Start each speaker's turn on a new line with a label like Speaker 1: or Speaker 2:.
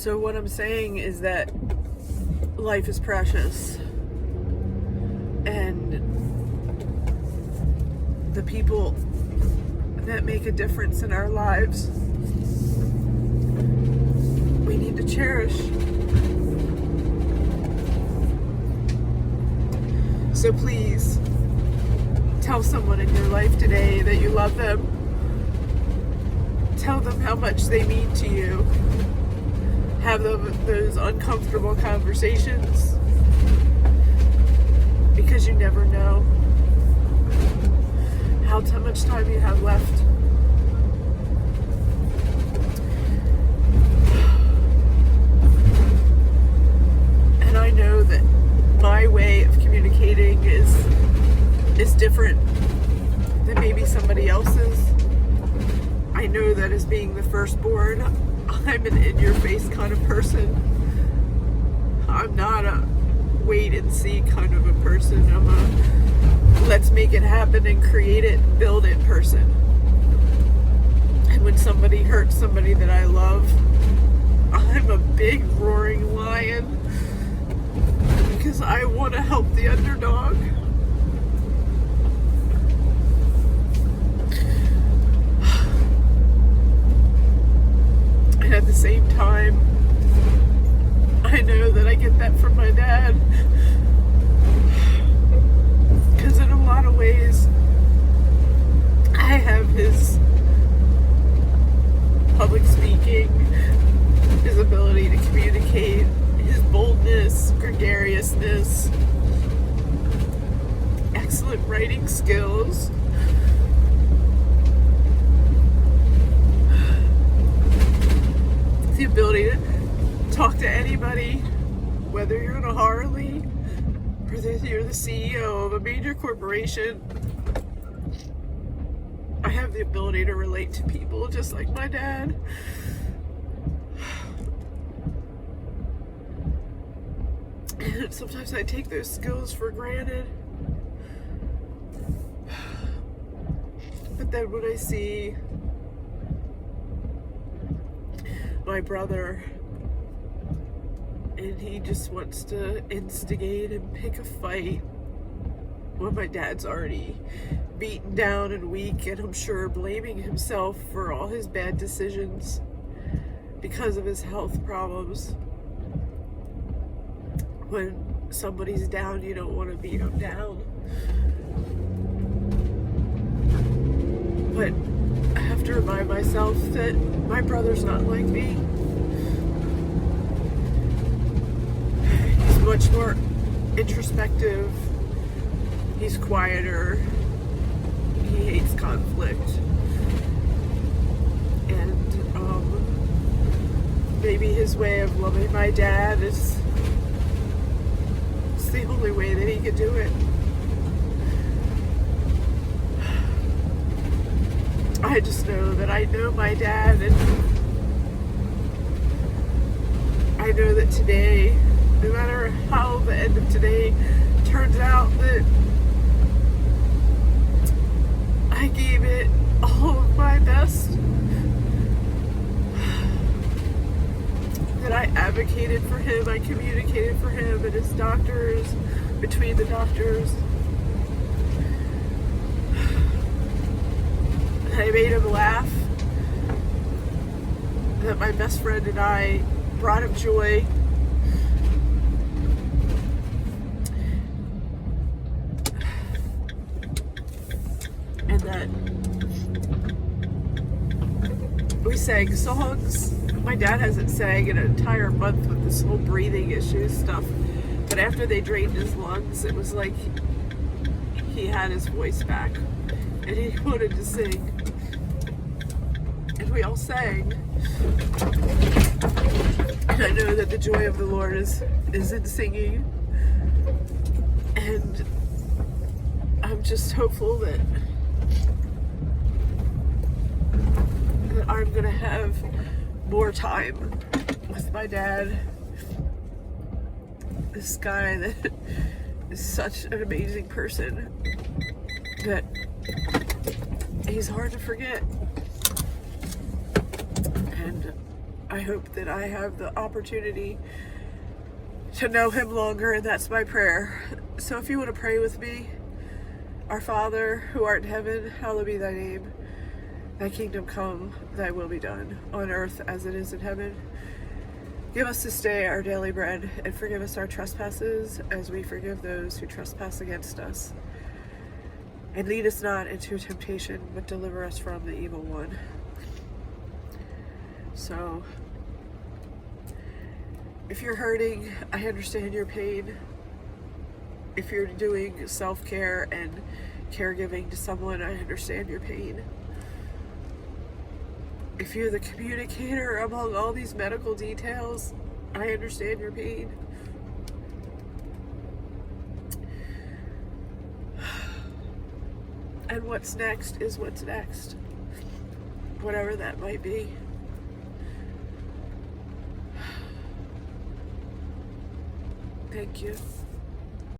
Speaker 1: So what I'm saying is that life is precious, and the people that make a difference in our lives, we need to cherish. So please, tell someone in your life today that you love them. Tell them how much they mean to you. Have those uncomfortable conversations, because you never know how much time you have left. And I know that my way of communicating is different than maybe somebody else's. I know that as being the firstborn, I'm an in-your-face kind of person. I'm not a wait and see kind of a person. I'm a let's make it happen and create it and build it person. And when somebody hurts somebody that I love, I'm a big roaring lion, because I want to help the underdog. And at the same time, I know that I get that from my dad, because in a lot of ways I have his public speaking, his ability to communicate, his boldness, gregariousness, excellent writing skills, the ability to talk to anybody, whether you're in a Harley or you're the CEO of a major corporation. I have the ability to relate to people just like my dad. And sometimes I take those skills for granted. But then when I see my brother, and he just wants to instigate and pick a fight when my dad's already beaten down and weak, and I'm sure blaming himself for all his bad decisions because of his health problems. When somebody's down, you don't want to beat them down. But I have to remind myself that my brother's not like me. He's much more introspective. He's quieter. He hates conflict. And maybe his way of loving my dad is the only way that he could do it. I just know that I know my dad, and I know that today, no matter how the end of today turns out, that I gave it all of my best, that I advocated for him, I communicated for him and his doctors, between the doctors. I made him laugh, that my best friend and I brought him joy. And that we sang songs. My dad hasn't sang in an entire month with this whole breathing issues stuff, but after they drained his lungs, it was like he had his voice back and he wanted to sing. And we all sang. And I know that the joy of the Lord is in singing. And I'm just hopeful that I'm gonna have more time with my dad. This guy that is such an amazing person that he's hard to forget. And I hope that I have the opportunity to know him longer, and that's my prayer. So if you want to pray with me, Our Father, who art in heaven, hallowed be thy name. Thy kingdom come, thy will be done, on earth as it is in heaven. Give us this day our daily bread, and forgive us our trespasses, as we forgive those who trespass against us. And lead us not into temptation, but deliver us from the evil one. So, if you're hurting, I understand your pain. If you're doing self-care and caregiving to someone, I understand your pain. If you're the communicator among all these medical details, I understand your pain. And what's next is what's next. Whatever that might be. Thank you.